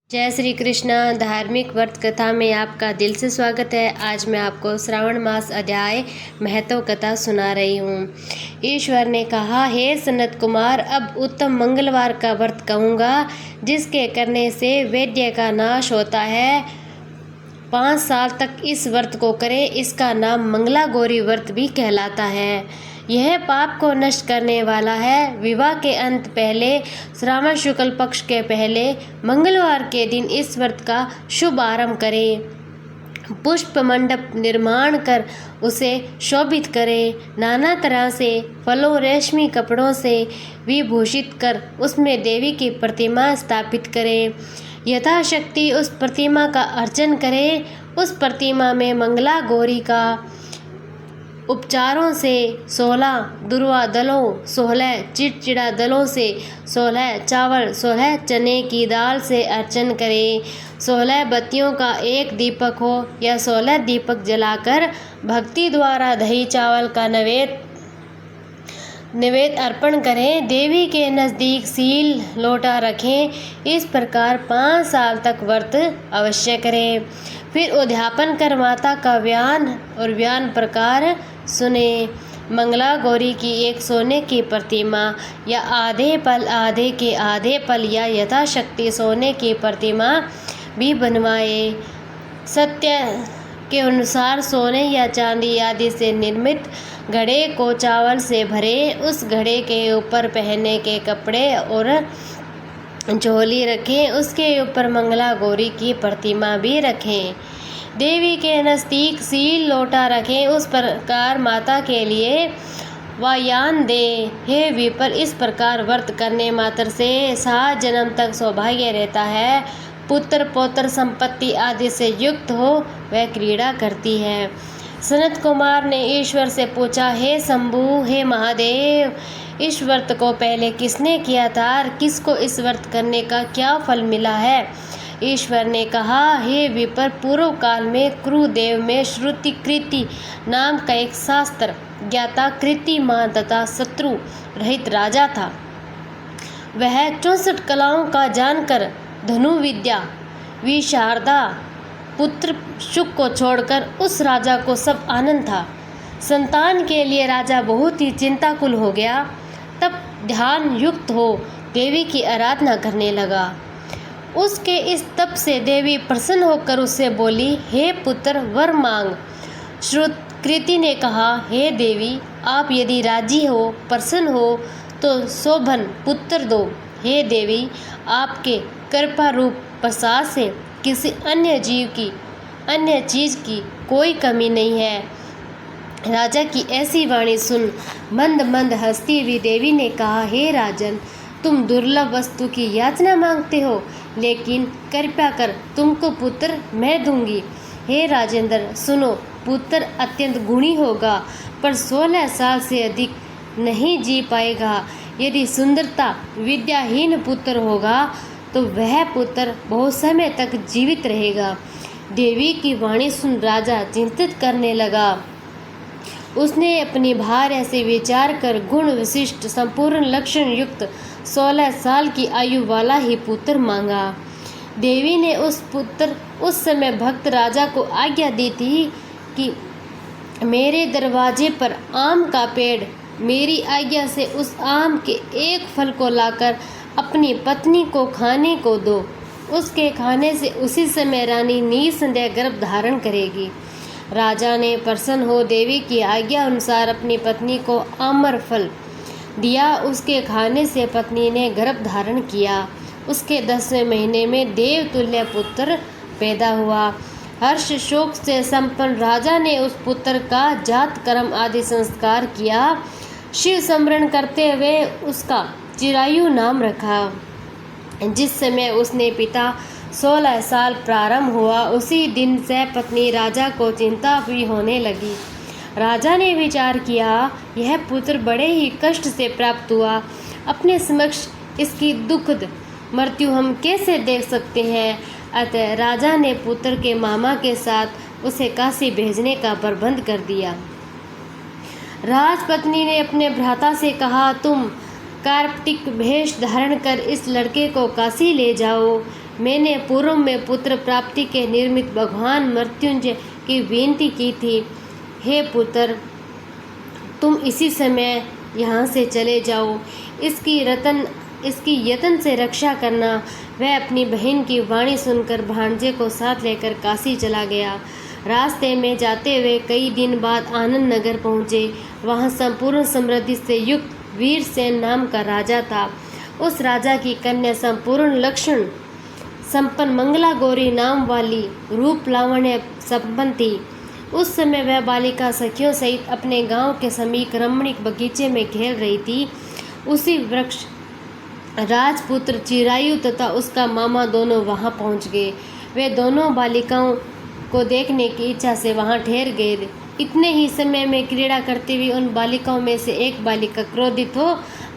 जय श्री कृष्ण। धार्मिक व्रत कथा में आपका दिल से स्वागत है। आज मैं आपको श्रावण मास अध्याय महत्व कथा सुना रही हूँ। ईश्वर ने कहा, हे सनत कुमार, अब उत्तम मंगलवार का व्रत कहूँगा, जिसके करने से वैद्य का नाश होता है। 5 साल तक इस व्रत को करें। इसका नाम मंगला गौरी व्रत भी कहलाता है। यह पाप को नष्ट करने वाला है। विवाह के अंत पहले श्रावण शुक्ल पक्ष के पहले मंगलवार के दिन इस व्रत का शुभ आरंभ करें। पुष्प मंडप निर्माण कर उसे शोभित करें। नाना तरह से फलों रेशमी कपड़ों से विभूषित कर उसमें देवी की प्रतिमा स्थापित करें। यथाशक्ति उस प्रतिमा का अर्चन करें। उस प्रतिमा में मंगला गौरी का उपचारों से 16 दुर्वा दलों, 16 चिड़चिड़ा दलों से, 16 चावल, 16 चने की दाल से अर्चन करें। 16 बत्तियों का एक दीपक हो या 16 दीपक जलाकर भक्ति द्वारा दही चावल का नैवेद्य अर्पण करें। देवी के नज़दीक सील लोटा रखें। इस प्रकार 5 साल तक व्रत अवश्य करें। फिर उद्यापन कर माता का व्यान प्रकार सुने। मंगला गौरी की एक सोने की प्रतिमा या आधे पल या यथाशक्ति सोने की प्रतिमा भी बनवाए। सत्य के अनुसार सोने या चांदी आदि से निर्मित घड़े को चावल से भरे। उस घड़े के ऊपर पहनने के कपड़े और झोली रखें। उसके ऊपर मंगला गौरी की प्रतिमा भी रखें। देवी के नज़दीक सील लोटा रखें। उस प्रकार माता के लिए वायान दे। हे विपर, इस प्रकार व्रत करने मात्र से 7 जन्म तक सौभाग्य रहता है। पुत्र पौत्र संपत्ति आदि से युक्त हो वह क्रीड़ा करती है। सनत कुमार ने ईश्वर से पूछा, हे शंभु, हे महादेव, इस व्रत को पहले किसने किया था और किसको इस व्रत करने का क्या फल मिला है? ईश्वर ने कहा, हे विपर, पूर्व काल में क्रुदेव में श्रुति कृति नाम का एक शास्त्र ज्ञाता कृतिमान तथा शत्रु रहित राजा था। वह 64 कलाओं का जानकर धनु विद्या विशारदा पुत्र शुक को छोड़कर उस राजा को सब आनंद था। संतान के लिए राजा बहुत ही चिंताकुल हो गया। तब ध्यान युक्त हो देवी की आराधना करने लगा। उसके इस तप से देवी प्रसन्न होकर उससे बोली, हे पुत्र, वर मांग। श्रुतकृति ने कहा, हे देवी, आप यदि राजी हो, प्रसन्न हो तो शोभन पुत्र दो। हे देवी, आपके कृपा रूप प्रसाद से किसी अन्य चीज की कोई कमी नहीं है। राजा की ऐसी वाणी सुन मंद मंद हंसती हुई देवी ने कहा, हे राजन, तुम दुर्लभ वस्तु की याचना मांगते हो, लेकिन कृपया कर तुमको पुत्र मैं दूंगी। हे राजेंद्र, सुनो, पुत्र अत्यंत गुणी होगा, पर 16 साल से अधिक नहीं जी पाएगा। यदि सुंदरता विद्याहीन पुत्र होगा तो वह पुत्र बहुत समय तक जीवित रहेगा। देवी की वाणी सुन राजा चिंतित करने लगा। उसने अपनी भार्या से विचार कर गुण विशिष्ट संपूर्ण लक्षण युक्त 16 साल की आयु वाला ही पुत्र मांगा। देवी ने उस समय भक्त राजा को आज्ञा दी थी कि मेरे दरवाजे पर आम का पेड़, मेरी आज्ञा से उस आम के एक फल को लाकर अपनी पत्नी को खाने को दो। उसके खाने से उसी समय रानी निसंदेह गर्भ धारण करेगी। राजा ने प्रसन्न हो देवी की आज्ञा अनुसार अपनी पत्नी को आम्र फल दिया। उसके खाने से पत्नी ने गर्भ धारण किया। उसके 10वें महीने में देवतुल्य पुत्र पैदा हुआ। हर्ष शोक से संपन्न राजा ने उस पुत्र का जात कर्म आदि संस्कार किया। शिव स्मरण करते हुए उसका चिरायु नाम रखा। जिस समय उसने पिता 16 साल प्रारंभ हुआ, उसी दिन से पत्नी राजा को चिंता भी होने लगी। राजा ने विचार किया, यह पुत्र बड़े ही कष्ट से प्राप्त हुआ। अपने समक्ष इसकी दुखद मृत्यु हम कैसे देख सकते हैं? अतः राजा ने पुत्र के मामा के साथ उसे काशी भेजने का प्रबंध कर दिया। राजपत्नी ने अपने भ्राता से कहा, तुम कार्पटिक भेष धारण कर इस लड़के को काशी ले जाओ। मैंने पूर्व में पुत्र प्राप्ति के निर्मित भगवान मृत्युंजय की विनती की थी। हे पुत्र, तुम इसी समय यहाँ से चले जाओ। इसकी यत्न से रक्षा करना। वह अपनी बहन की वाणी सुनकर भांजे को साथ लेकर काशी चला गया। रास्ते में जाते हुए कई दिन बाद आनंद नगर पहुँचे। वहाँ संपूर्ण समृद्धि से युक्त वीरसेन नाम का राजा था। उस राजा की कन्या संपूर्ण लक्षण संपन्न मंगला गौरी नाम वाली रूप लावण्य संपन्न थी। उस समय वह बालिका सखियों सहित अपने गांव के समीप रमणीक बगीचे में खेल रही थी। उसी वृक्ष राजपुत्र चिरायु तथा उसका मामा दोनों वहां पहुंच गए। वे दोनों बालिकाओं को देखने की इच्छा से वहां ठहर गए। इतने ही समय में क्रीड़ा करती हुई उन बालिकाओं में से एक बालिका क्रोधित हो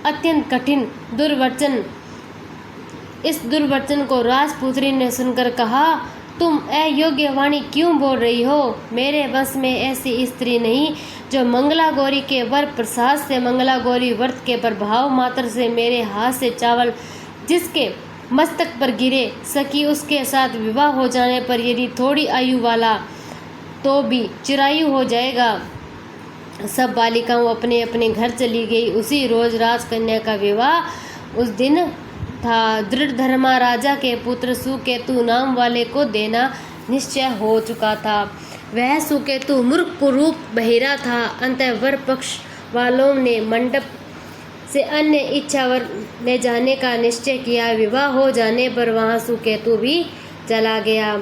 अत्यंत कठिन दुर्वचन इस दुर्वचन को राजपुत्री ने सुनकर कहा, तुम अयोग्य वाणी क्यों बोल रही हो? मेरे वश में ऐसी स्त्री नहीं जो मंगला गौरी के वर प्रसाद से मंगला गौरी व्रत के प्रभाव मात्र से मेरे हाथ से चावल जिसके मस्तक पर गिरे सकी उसके साथ विवाह हो जाने पर यदि थोड़ी आयु वाला तो भी चिरायु हो जाएगा। सब बालिकाओं अपने अपने घर चली गई। उसी रोज राजकन्या का विवाह उस दिन था। दृढ़ धर्मा राजा के पुत्र सुकेतु नाम वाले को देना निश्चय हो चुका था। वह सुकेतु मूर्ख कुरूप बहिरा था। अंतः वर पक्ष वालों ने मंडप से अन्य इच्छावर ले जाने का निश्चय किया। विवाह हो जाने पर वहां सुकेतु भी चला गया।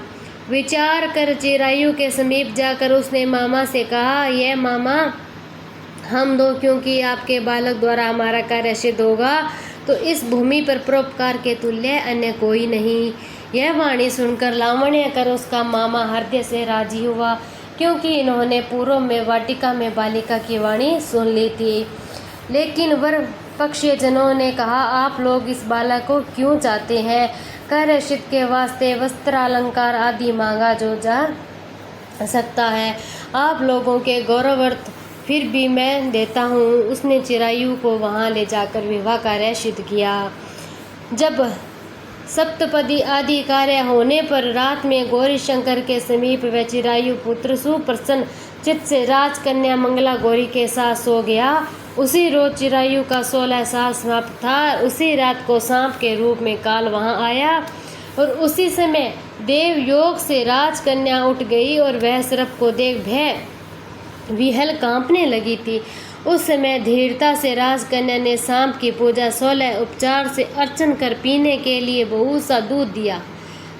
विचार कर चिरायु के समीप जाकर उसने मामा से कहा, यह मामा, हम दो क्योंकि आपके बालक द्वारा हमारा कार्य सिद्ध होगा तो इस भूमि पर परोपकार के तुल्य अन्य कोई नहीं। यह वाणी सुनकर लावण्य कर उसका मामा हृदय से राजी हुआ, क्योंकि इन्होंने पूर्व में वाटिका में बालिका की वाणी सुन ली थी। लेकिन वर पक्षीय जनों ने कहा, आप लोग इस बालक को क्यों चाहते हैं? कार्य सिद्ध के वास्ते वस्त्र अलंकार आदि मांगा जो जा सकता है। आप लोगों के गौरवार्थ फिर भी मैं देता हूँ। उसने चिरायु को वहाँ ले जाकर विवाह कार्य सिद्ध किया। जब सप्तपदी आदि कार्य होने पर रात में गौरी शंकर के समीप वह चिरायु पुत्र सुप्रसन्न चित्त से राजकन्या मंगला गौरी के साथ सो गया। उसी रोज चिरायु का 16 साल समाप्त था। उसी रात को सांप के रूप में काल वहाँ आया और उसी समय देव योग से राजकन्या उठ गई और वह सर्प को देख भय विहल कांपने लगी थी। उस समय धीरता से राजकन्या ने सांप की पूजा 16 उपचार से अर्चन कर पीने के लिए बहुत सा दूध दिया।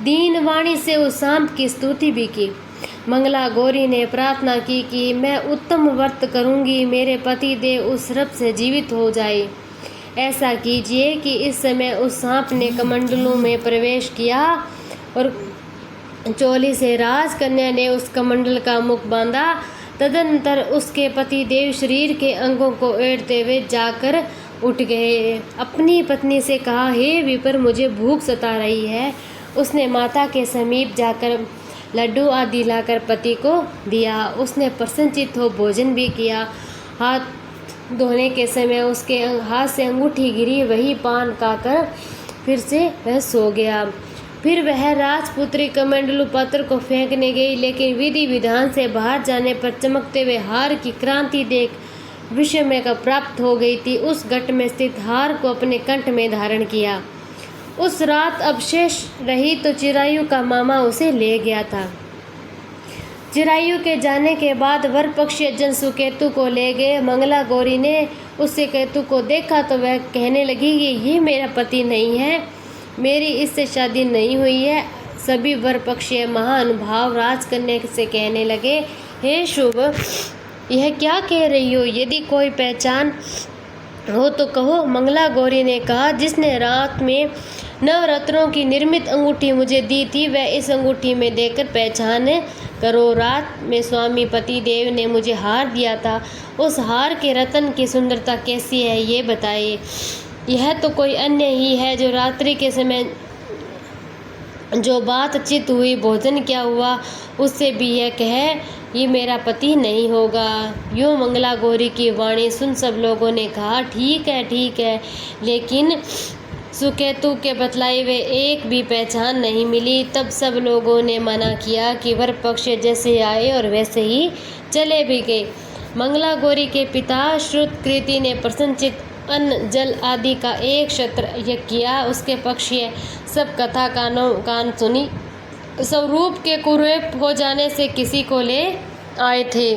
दीन वाणी से उस सांप की स्तुति भी की। मंगला गौरी ने प्रार्थना की कि मैं उत्तम व्रत करूंगी, मेरे पति देव उस सर्प से जीवित हो जाए। ऐसा कीजिए कि इस समय उस सांप ने कमंडलों में प्रवेश किया और चोली से राजकन्या ने उस कमंडल का मुख बांधा। तदनंतर उसके पति देव शरीर के अंगों को एड़ते हुए जाकर उठ गए। अपनी पत्नी से कहा, हे विपर, मुझे भूख सता रही है। उसने माता के समीप जाकर लड्डू आदि लाकर पति को दिया। उसने प्रसन्नचित्त हो भोजन भी किया। हाथ धोने के समय उसके हाथ से अंगूठी गिरी, वही पान खाकर फिर से वह सो गया। फिर वह राजपुत्री कमंडलू पत्र को फेंकने गई, लेकिन विधि विधान से बाहर जाने पर चमकते हुए हार की क्रांति देख विषय का प्राप्त हो गई थी। उस घट में स्थित हार को अपने कंठ में धारण किया। उस रात अवशेष रही तो चिरायु का मामा उसे ले गया था। चिरायु के जाने के बाद वर पक्षी जन सुकेतु को ले गए। मंगला गौरी ने उससे केतु को देखा तो वह कहने लगी कि ये मेरा पति नहीं है, मेरी इससे शादी नहीं हुई है। सभी वर पक्षी महानुभाव राजकन्या से कहने लगे, हे शुभ, यह क्या कह रही हो? यदि कोई पहचान हो तो कहो। मंगला गौरी ने कहा, जिसने रात में नवरत्नों की निर्मित अंगूठी मुझे दी थी वह इस अंगूठी में देकर पहचान करो। रात में स्वामी पति देव ने मुझे हार दिया था। उस हार के रत्न की सुंदरता कैसी है ये बताइए। यह तो कोई अन्य ही है जो रात्रि के समय जो बातचीत हुई, भोजन क्या हुआ, उससे भी यह कहे ये मेरा पति नहीं होगा। यूँ मंगला गौरी की वाणी सुन सब लोगों ने कहा, ठीक है, लेकिन सुकेतु के बतलाई वे एक भी पहचान नहीं मिली। तब सब लोगों ने मना किया कि वर पक्ष जैसे आए और वैसे ही चले भी गए। मंगला गौरी के पिता श्रुतकृति ने प्रसन्नचित अन्न जल आदि का एक छत्र यज्ञ किया। उसके पक्ष ये सब कथा कान सुनी। स्वरूप के कुरूप हो जाने से किसी को ले आए थे।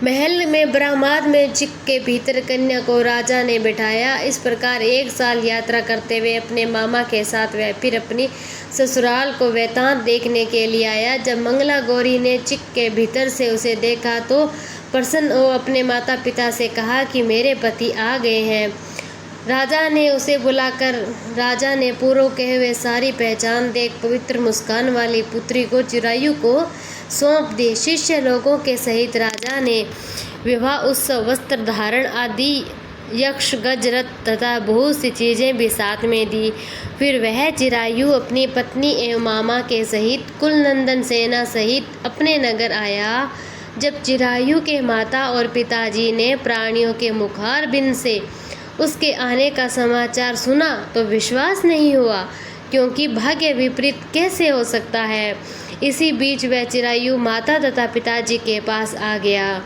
महल में ब्रह्माद में चिक के भीतर कन्या को राजा ने बिठाया। इस प्रकार 1 साल यात्रा करते हुए अपने मामा के साथ वह फिर अपनी ससुराल को वृत्तांत देखने के लिए आया। जब मंगला गौरी ने चिक के भीतर से उसे देखा तो प्रसन्न हो अपने माता पिता से कहा कि मेरे पति आ गए हैं। राजा ने उसे बुलाकर राजा ने पूर्व कहे हुए सारी पहचान देख पवित्र मुस्कान वाली पुत्री को चिरायु को सौंप दी। शिष्य लोगों के सहित राजा ने विवाह उत्सव वस्त्र धारण आदि यक्ष गज रथ तथा बहुत सी चीज़ें भी साथ में दी। फिर वह चिरायु अपनी पत्नी एवं मामा के सहित कुलनंदन सेना सहित अपने नगर आया। जब चिरायु के माता और पिताजी ने प्राणियों के मुखार बिन से उसके आने का समाचार सुना तो विश्वास नहीं हुआ, क्योंकि भाग्य विपरीत कैसे हो सकता है। इसी बीच वह चिरायु माता तथा पिताजी के पास आ गया।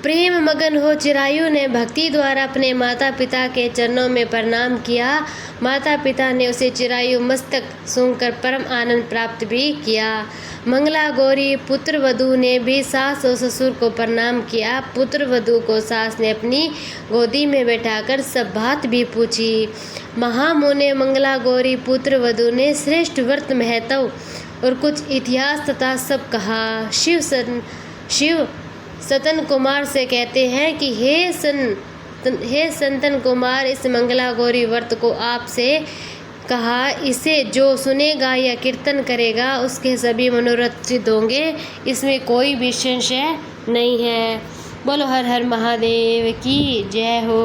प्रेम मगन हो चिरायु ने भक्ति द्वारा अपने माता पिता के चरणों में प्रणाम किया। माता पिता ने उसे चिरायु मस्तक सूंघकर परम आनंद प्राप्त भी किया। मंगला गौरी पुत्र वधू ने भी सास और ससुर को प्रणाम किया। पुत्र वधू को सास ने अपनी गोदी में बैठाकर सब बात भी पूछी। महामुने मंगला गौरी पुत्र वधू ने श्रेष्ठ व्रत महत्व और कुछ इतिहास तथा सब कहा। शिव सतन कुमार से कहते हैं कि हे संतन कुमार, इस मंगला गौरी व्रत को आपसे कहा, इसे जो सुनेगा या कीर्तन करेगा उसके सभी मनोरथ सिद्ध होंगे, इसमें कोई भी संशय नहीं है। बोलो हर हर महादेव की जय हो।